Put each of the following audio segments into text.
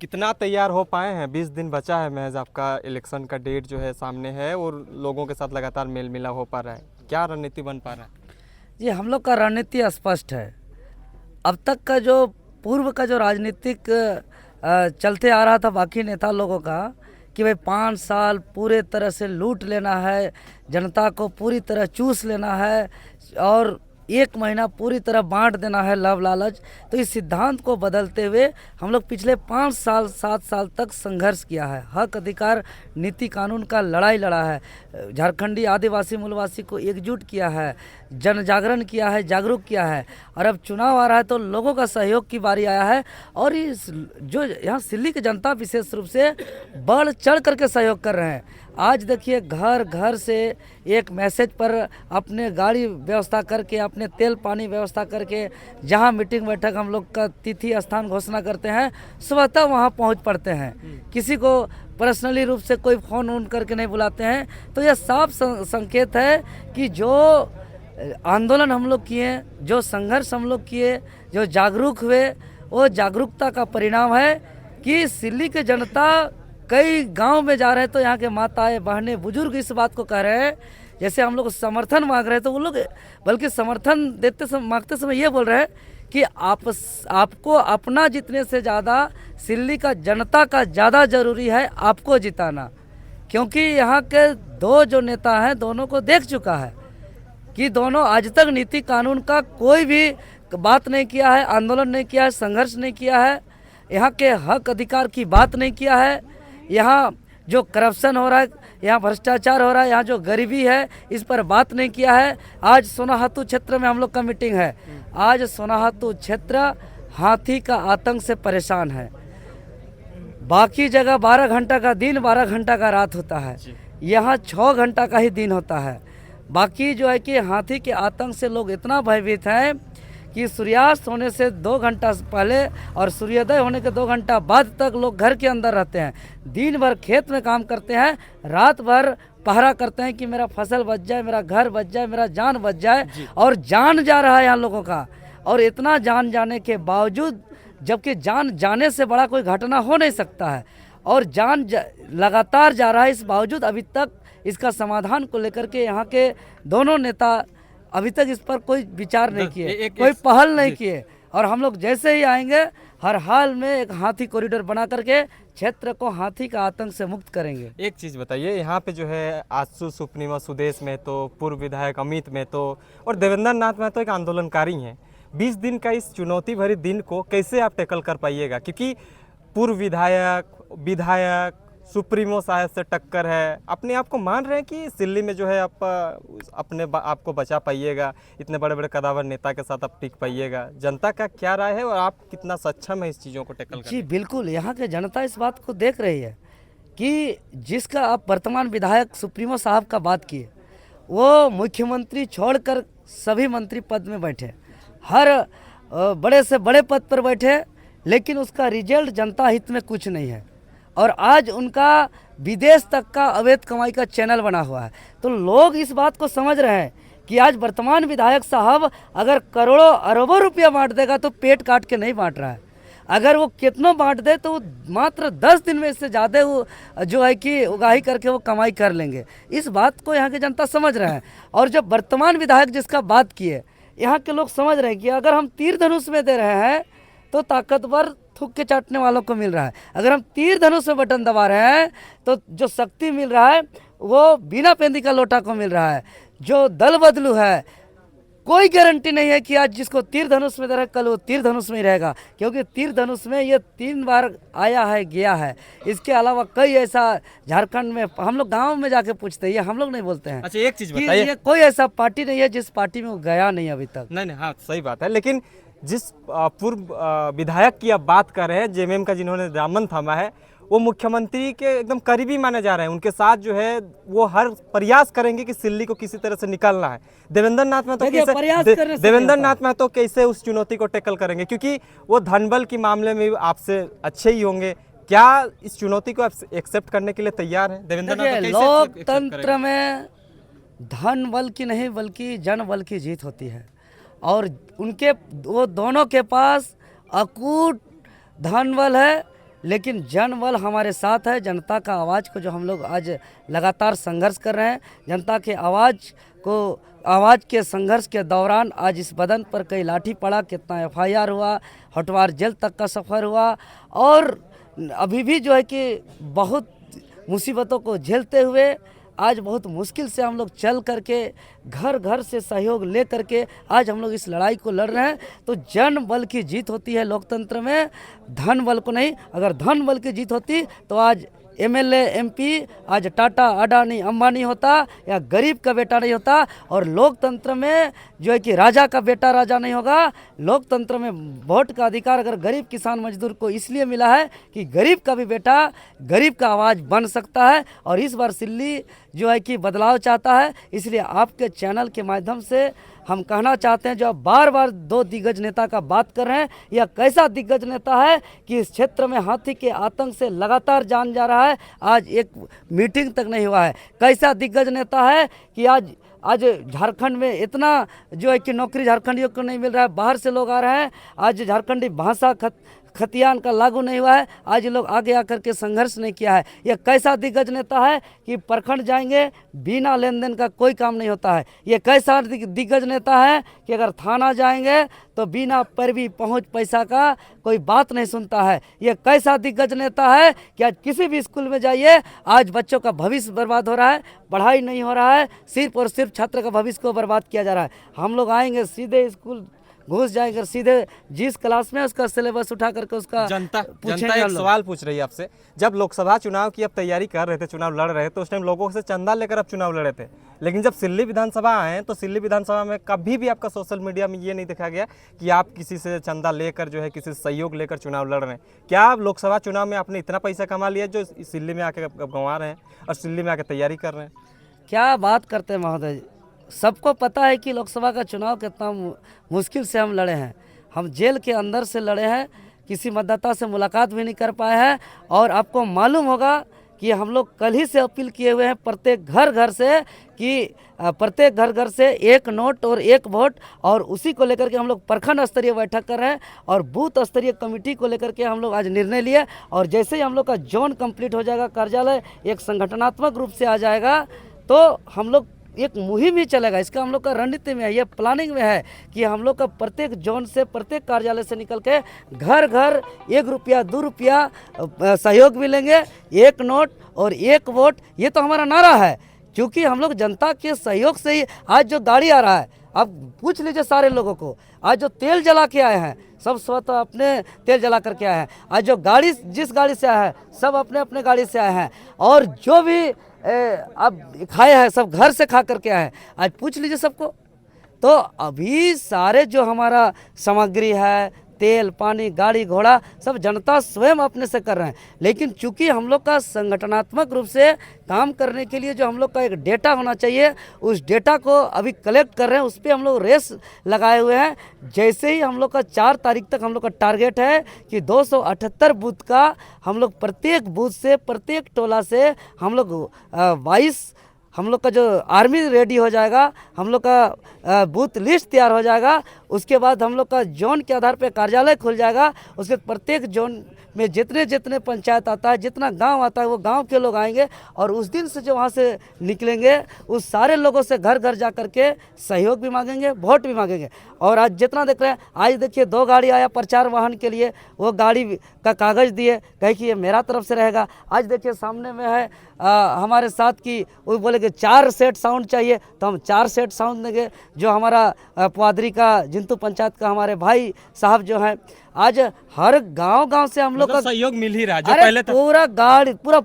कितना तैयार हो पाए हैं? 20 दिन बचा है महज, आपका इलेक्शन का डेट जो है सामने है और लोगों के साथ लगातार मेल मिलाप हो पा रहा है। क्या रणनीति बन पा रहा है? जी, हम लोग का रणनीति स्पष्ट है। अब तक का जो पूर्व का जो राजनीतिक चलते आ रहा था बाकी नेता लोगों का कि भाई 5 साल पूरे तरह से लूट लेना है, जनता को पूरी तरह चूस लेना है और 1 महीना पूरी तरह बांट देना है लव लालच। तो इस सिद्धांत को बदलते हुए हम लोग पिछले 5 साल 7 साल तक संघर्ष किया है, हक अधिकार नीति कानून का लड़ाई लड़ा है, झारखंडी आदिवासी मूलवासी को एकजुट किया है, जन जागरण किया है, जागरूक किया है। और अब चुनाव आ रहा है तो लोगों का सहयोग की बारी आया है और इस जो यहाँ सिल्ली की जनता विशेष रूप से बढ़ चढ़ करके सहयोग कर रहे हैं। आज देखिए घर घर से एक मैसेज पर अपने गाड़ी व्यवस्था करके, अपने तेल पानी व्यवस्था करके, जहां मीटिंग बैठक हम लोग का तिथि स्थान घोषणा करते हैं स्वतः वहां पहुंच पड़ते हैं। किसी को पर्सनली रूप से कोई फ़ोन उन करके नहीं बुलाते हैं। तो यह साफ संकेत है कि जो आंदोलन हम लोग किए, जो संघर्ष हम लोग किए, जो जागरूक हुए, वो जागरूकता का परिणाम है कि सिल्ली के जनता कई गांव में जा रहे हैं तो यहाँ के माताएं बहनें बुजुर्ग इस बात को कह रहे हैं, जैसे हम लोग समर्थन मांग रहे हैं तो वो लोग बल्कि समर्थन देते समय मांगते समय ये बोल रहे हैं कि आपको अपना जितने से ज़्यादा सिल्ली का जनता का ज़्यादा ज़रूरी है आपको जिताना। क्योंकि यहाँ के 2 जो नेता हैं दोनों को देख चुका है कि दोनों आज तक नीति कानून का कोई भी बात नहीं किया है, आंदोलन नहीं किया है, संघर्ष नहीं किया है, यहाँ के हक अधिकार की बात नहीं किया है। यहाँ जो करप्शन हो रहा है, यहाँ भ्रष्टाचार हो रहा है, यहाँ जो गरीबी है इस पर बात नहीं किया है। आज सोनाहातू क्षेत्र में हम लोग का मीटिंग है। आज सोनाहातू क्षेत्र हाथी का आतंक से परेशान है। बाकी जगह 12 घंटा का दिन 12 घंटा का रात होता है, यहाँ 6 घंटा का ही दिन होता है। बाकी जो है कि हाथी के आतंक से लोग इतना भयभीत हैं कि सूर्यास्त होने से 2 घंटा पहले और सूर्योदय होने के 2 घंटा बाद तक लोग घर के अंदर रहते हैं। दिन भर खेत में काम करते हैं, रात भर पहरा करते हैं कि मेरा फसल बच जाए, मेरा घर बच जाए, मेरा जान बच जाए। और जान जा रहा है यहाँ लोगों का। और इतना जान जाने के बावजूद, जबकि जान जाने से बड़ा कोई घटना हो नहीं सकता है, और लगातार जा रहा है, इस बावजूद अभी तक इसका समाधान को लेकर के यहाँ के दोनों नेता अभी तक इस पर कोई विचार नहीं किए, कोई पहल नहीं किए। और हम लोग जैसे ही आएंगे हर हाल में एक हाथी कॉरिडोर बना करके क्षेत्र को हाथी का आतंक से मुक्त करेंगे। एक चीज़ बताइए, यहाँ पे जो है आजसू सुप्रीमो सुदेश महतो, पूर्व विधायक अमित महतो और देवेंद्र नाथ महतो एक आंदोलनकारी हैं। 20 दिन का इस चुनौती भरे दिन को कैसे आप टैकल कर पाइएगा? क्योंकि पूर्व विधायक सुप्रीमो साहब से टक्कर है, अपने आप को मान रहे हैं कि सिल्ली में जो है आप आपको बचा पाइएगा, इतने बड़े बड़े कदावर नेता के साथ आप टिक पाइएगा। जनता का क्या राय है और आप कितना सक्षम है इस चीज़ों को टैकल करने? जी बिल्कुल, यहाँ के जनता इस बात को देख रही है कि जिसका आप वर्तमान विधायक सुप्रीमो साहब का बात किए, वो मुख्यमंत्री छोड़कर सभी मंत्री पद में बैठे, हर बड़े से बड़े पद पर बैठे, लेकिन उसका रिजल्ट जनता हित में कुछ नहीं है। और आज उनका विदेश तक का अवैध कमाई का चैनल बना हुआ है। तो लोग इस बात को समझ रहे हैं कि आज वर्तमान विधायक साहब अगर करोड़ों अरबों रुपया बांट देगा तो पेट काट के नहीं बांट रहा है। अगर वो कितनों बांट दे तो मात्र 10 दिन में इससे ज़्यादा वो जो है कि उगाही करके वो कमाई कर लेंगे। इस बात को यहाँ की जनता समझ रहे हैं। और जब वर्तमान विधायक जिसका बात किए, यहाँ के लोग समझ रहे हैं कि अगर हम तीर धनुष में दे रहे हैं तो ताकतवर थूक के चाटने वालों को मिल रहा है, अगर हम तीर धनुष में बटन दबा रहे हैं तो जो शक्ति मिल रहा है वो बिना पेंदी का लोटा को मिल रहा है। जो दल बदलू है, कोई गारंटी नहीं है कि आज जिसको तीर धनुष में दे रहा है कल वो तीर धनुष में ही रहेगा, क्योंकि तीर धनुष में ये 3 बार आया है गया है। इसके अलावा कई ऐसा झारखंड में हम लोग गाँव में जाके पूछते हैं, ये हम लोग नहीं बोलते हैं। अच्छा, एक चीज़ बताइए, ये कोई ऐसा पार्टी नहीं है जिस पार्टी में वो गया नहीं अभी तक। नहीं, हाँ सही बात है, लेकिन जिस पूर्व विधायक की आप बात कर रहे हैं, जेएमएम का जिन्होंने दामन थामा है, वो मुख्यमंत्री के एकदम करीबी माने जा रहे हैं। उनके साथ जो है वो हर प्रयास करेंगे कि सिल्ली को किसी तरह से निकालना है। देवेंद्र नाथ महतो कैसे उस चुनौती को टैकल करेंगे? क्योंकि वो धनबल के मामले में आपसे अच्छे ही होंगे। क्या इस चुनौती को आप एक्सेप्ट करने के लिए तैयार हैं? देवेंद्र नाथ लोकतंत्र में धन बल की नहीं बल्कि जन बल की जीत होती है, और वो दोनों के पास अकूट धन बल है, लेकिन जनबल हमारे साथ है। जनता का आवाज़ को जो हम लोग आज लगातार संघर्ष कर रहे हैं, जनता के आवाज़ के संघर्ष के दौरान आज इस बदन पर कई लाठी पड़ा, कितना एफआईआर हुआ, हटवार जेल तक का सफ़र हुआ, और अभी भी जो है कि बहुत मुसीबतों को झेलते हुए आज बहुत मुश्किल से हम लोग चल करके घर घर से सहयोग ले करके आज हम लोग इस लड़ाई को लड़ रहे हैं। तो जन बल की जीत होती है लोकतंत्र में, धन बल को नहीं। अगर धन बल की जीत होती तो आज एमएलए एमपी आज टाटा अडानी अंबानी होता, या गरीब का बेटा नहीं होता। और लोकतंत्र में जो है कि राजा का बेटा राजा नहीं होगा। लोकतंत्र में वोट का अधिकार अगर गरीब किसान मजदूर को इसलिए मिला है कि गरीब का भी बेटा गरीब का आवाज़ बन सकता है। और इस बार सिल्ली जो है कि बदलाव चाहता है, इसलिए आपके चैनल के माध्यम से हम कहना चाहते हैं, जो आप बार बार दो दिग्गज नेता का बात कर रहे हैं, यह कैसा दिग्गज नेता है कि इस क्षेत्र में हाथी के आतंक से लगातार जान जा रहा है, आज एक मीटिंग तक नहीं हुआ है। कैसा दिग्गज नेता है कि आज झारखंड में इतना जो है कि नौकरी झारखंडियों को नहीं मिल रहा है, बाहर से लोग आ रहे हैं। आज झारखंडी भाषा खतियान का लागू नहीं हुआ है, आज ये लोग आगे आकर के संघर्ष नहीं किया है। यह कैसा दिग्गज नेता है कि प्रखंड जाएंगे बिना लेन देन का कोई काम नहीं होता है। ये कैसा दिग्गज नेता है कि अगर थाना जाएंगे तो बिना पैरवी पहुंच पैसा का कोई बात नहीं सुनता है। ये कैसा दिग्गज नेता है कि आज किसी भी स्कूल में जाइए, आज बच्चों का भविष्य बर्बाद हो रहा है, पढ़ाई नहीं हो रहा है, सिर्फ और सिर्फ छात्र का भविष्य को बर्बाद किया जा रहा है। हम लोग आएंगे सीधे स्कूल घुस जाएंगे, सीधे जिस क्लास में उसका सिलेबस उठा करके उसका जनता एक सवाल पूछ रही है आपसे। जब लोकसभा चुनाव की अब तैयारी कर रहे थे, चुनाव लड़ रहे थे, उस टाइम लोगों से चंदा लेकर अब चुनाव लड़े थे, लेकिन जब सिल्ली विधानसभा आए तो सिल्ली विधानसभा में कभी भी आपका सोशल मीडिया में ये नहीं देखा गया कि आप किसी से चंदा लेकर जो है किसी से सहयोग लेकर चुनाव लड़ रहे हैं। क्या आप लोकसभा चुनाव में आपने इतना पैसा कमा लिया जो सिल्ली में आके गंवा रहे हैं और सिल्ली में आके तैयारी कर रहे हैं? क्या बात करते हैं महोदय, सबको पता है कि लोकसभा का चुनाव कितना मुश्किल से हम लड़े हैं। हम जेल के अंदर से लड़े हैं, किसी मतदाता से मुलाकात भी नहीं कर पाए हैं। और आपको मालूम होगा कि हम लोग कल ही से अपील किए हुए हैं प्रत्येक घर घर से कि प्रत्येक घर घर से एक नोट और एक वोट, और उसी को लेकर के हम लोग प्रखंड स्तरीय बैठक कर रहे हैं और बूथ स्तरीय कमेटी को लेकर के हम लोग आज निर्णय लिए। और जैसे ही हम लोग का जोन कंप्लीट हो जाएगा, कार्यालय एक संगठनात्मक रूप से आ जाएगा, तो हम लोग एक मुहिम ही चलेगा। इसका हम लोग का रणनीति में है, ये प्लानिंग में है कि हम लोग का प्रत्येक जोन से प्रत्येक कार्यालय से निकल के घर घर 1 रुपया 2 रुपया सहयोग मिलेंगे, एक नोट और एक वोट। ये तो हमारा नारा है, क्योंकि हम लोग जनता के सहयोग से ही आज जो गाड़ी आ रहा है, अब पूछ लीजिए सारे लोगों को, आज जो तेल जला के आए हैं सब स्वतः अपने तेल जला करके आए हैं। आज जो गाड़ी जिस गाड़ी से आया है सब अपने अपने गाड़ी से आए हैं, और जो भी अब खाए हैं सब घर से खा करके आए हैं। आज पूछ लीजिए सबको। तो अभी सारे जो हमारा सामग्री है, तेल पानी गाड़ी घोड़ा, सब जनता स्वयं अपने से कर रहे हैं। लेकिन चूंकि हम लोग का संगठनात्मक रूप से काम करने के लिए जो हम लोग का एक डेटा होना चाहिए, उस डेटा को अभी कलेक्ट कर रहे हैं, उस पर हम लोग रेस लगाए हुए हैं। जैसे ही हम लोग का 4 तारीख तक हम लोग का टारगेट है कि 278 बूथ का हम लोग प्रत्येक बूथ से प्रत्येक टोला से हम लोग 22 हम लोग का जो आर्मी रेडी हो जाएगा, हम लोग का बूथ लिस्ट तैयार हो जाएगा। उसके बाद हम लोग का जोन के आधार पे कार्यालय खुल जाएगा। उसके प्रत्येक जोन में जितने जितने पंचायत आता है, जितना गांव आता है, वो गांव के लोग आएंगे और उस दिन से जो वहाँ से निकलेंगे उस सारे लोगों से घर घर जा कर के सहयोग भी मांगेंगे, वोट भी मांगेंगे। और आज जितना देख रहे हैं, आज देखिए 2 गाड़ी आया प्रचार वाहन के लिए, वो गाड़ी का कागज़ दिए, कहे कि ये मेरा तरफ से रहेगा। आज देखिए सामने में है हमारे साथ की, वो बोले कि 4 सेट साउंड चाहिए, तो हम 4 सेट साउंड देंगे। जो हमारा पादरी का जिंतू पंचायत का हमारे भाई साहब जो हैं, आज हर गांव से हम लोग का सहयोग मिल ही रहा है। जो अरे पहले पूरा गाड़ी पूरा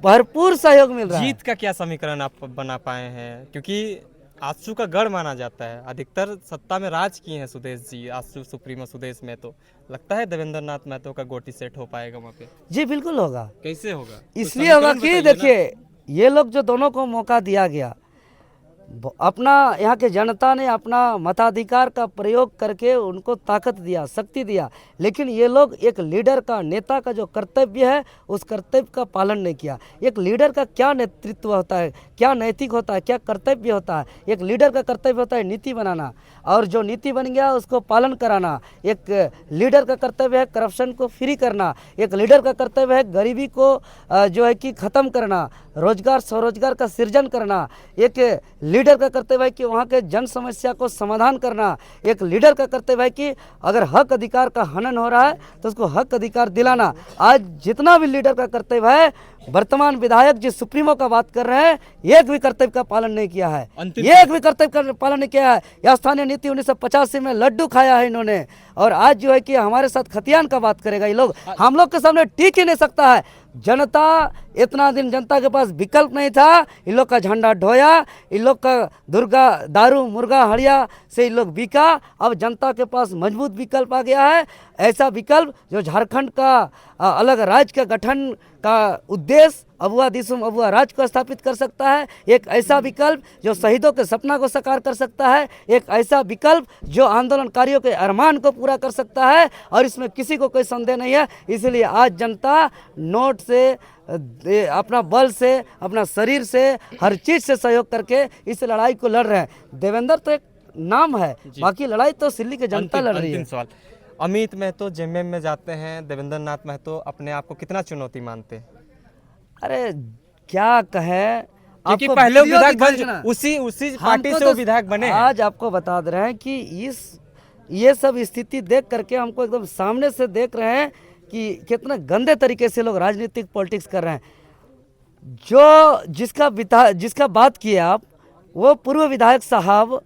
भरपूर सहयोग मिल रहा है। जीत का क्या समीकरण आप बना पाए हैं? क्योंकि आजसू का गढ़ माना जाता है, अधिकतर सत्ता में राज किए हैं सुदेश जी, आजसू सुप्रीमो सुदेश में, तो लगता है देवेंद्र नाथ महतो का गोटी सेट हो पाएगा वहाँ पे? जी बिल्कुल होगा। कैसे होगा? इसलिए होगा कि देखिए ये लोग जो दोनों को मौका दिया गया, अपना यहाँ के जनता ने अपना मताधिकार का प्रयोग करके उनको ताकत दिया, शक्ति दिया, लेकिन ये लोग एक लीडर का, नेता का जो कर्तव्य है उस कर्तव्य का पालन नहीं किया। एक लीडर का क्या नेतृत्व होता है, क्या नैतिक होता है, क्या कर्तव्य होता है? एक लीडर का कर्तव्य होता है नीति बनाना, और जो नीति बन गया उसको पालन कराना। एक लीडर का कर्तव्य है करप्शन को फ्री करना। एक लीडर का कर्तव्य है गरीबी को जो है कि ख़त्म करना, रोजगार स्वरोजगार का सृजन करना। एक लीडर का कर्तव्य है कि वहाँ के जन समस्या को समाधान करना। एक लीडर का कर्तव्य है कि अगर हक अधिकार का हनन हो रहा है तो उसको हक अधिकार दिलाना। आज जितना भी लीडर का कर्तव्य है, वर्तमान विधायक जिस सुप्रीमो का बात कर रहे हैं, एक भी कर्तव्य का पालन नहीं किया है, एक भी कर्तव्य का पालन नहीं किया है। यह स्थानीय नीति 1985 में लड्डू खाया है इन्होंने, और आज जो है कि हमारे साथ खतियान का बात करेगा। ये लोग हम लोग के सामने टिक ही नहीं सकता है। जनता, इतना दिन जनता के पास विकल्प नहीं था, इन लोग का झंडा ढोया, इन लोग का दुर्गा दारू मुर्गा हड़िया से इन लोग बिका। अब जनता के पास मजबूत विकल्प आ गया है, ऐसा विकल्प जो झारखंड का अलग राज्य का गठन का उद्देश्य अबुआ दिसुम अबुआ राज को स्थापित कर सकता है। एक ऐसा विकल्प जो शहीदों के सपना को साकार कर सकता है। एक ऐसा विकल्प जो आंदोलनकारियों के अरमान को पूरा कर सकता है, और इसमें किसी को कोई संदेह नहीं है। इसलिए आज जनता नोट से, अपना बल से, अपना शरीर से, हर चीज़ से सहयोग करके इस लड़ाई को लड़ रहे हैं। देवेंद्र तो एक नाम है, बाकी लड़ाई तो सिल्ली की जनता लड़ रही है। अंतिम सवाल, अमित महतो जेएमएम में जाते हैं, देवेंद्र नाथ महतो अपने आप को कितना चुनौती मानते हैं? अरे क्या कहें, क्योंकि आपको पहले वीडियो विधायक दिखाई बन देना। उसी हमको पार्टी से तो वो विधायक बने हैं। आज आपको बता दे रहे हैं कि ये सब स्थिति देख करके हमको एकदम सामने से देख रहे हैं कि कितना गंदे तरीके से लोग राजनीतिक पॉलिटिक्स कर रहे हैं। जो जिसका बात किए आप, वो पूर्व विधायक साहब,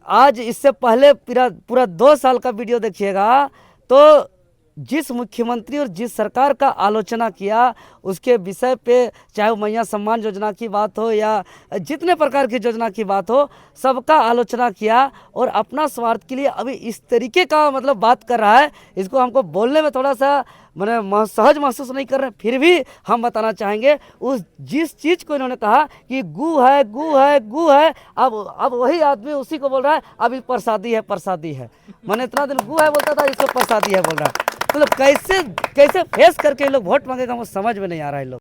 आज इससे पहले पूरा 2 साल का वीडियो देखिएगा तो जिस मुख्यमंत्री और जिस सरकार का आलोचना किया उसके विषय पे, चाहे वो मैया सम्मान योजना की बात हो या जितने प्रकार की योजना की बात हो, सबका आलोचना किया, और अपना स्वार्थ के लिए अभी इस तरीके का मतलब बात कर रहा है। इसको हमको बोलने में थोड़ा सा मैंने सहज महसूस नहीं कर रहे, फिर भी हम बताना चाहेंगे उस जिस चीज़ को इन्होंने कहा कि गू है गू है गू है, अब वही आदमी उसी को बोल रहा है अभी प्रसादी है प्रसादी है। मैंने इतना दिन गू है बोलता था, इसको प्रसादी है बोल रहा है। मतलब कैसे फेस करके लोग वोट मांगेगा, वो समझ में नहीं आ रहा है लोग।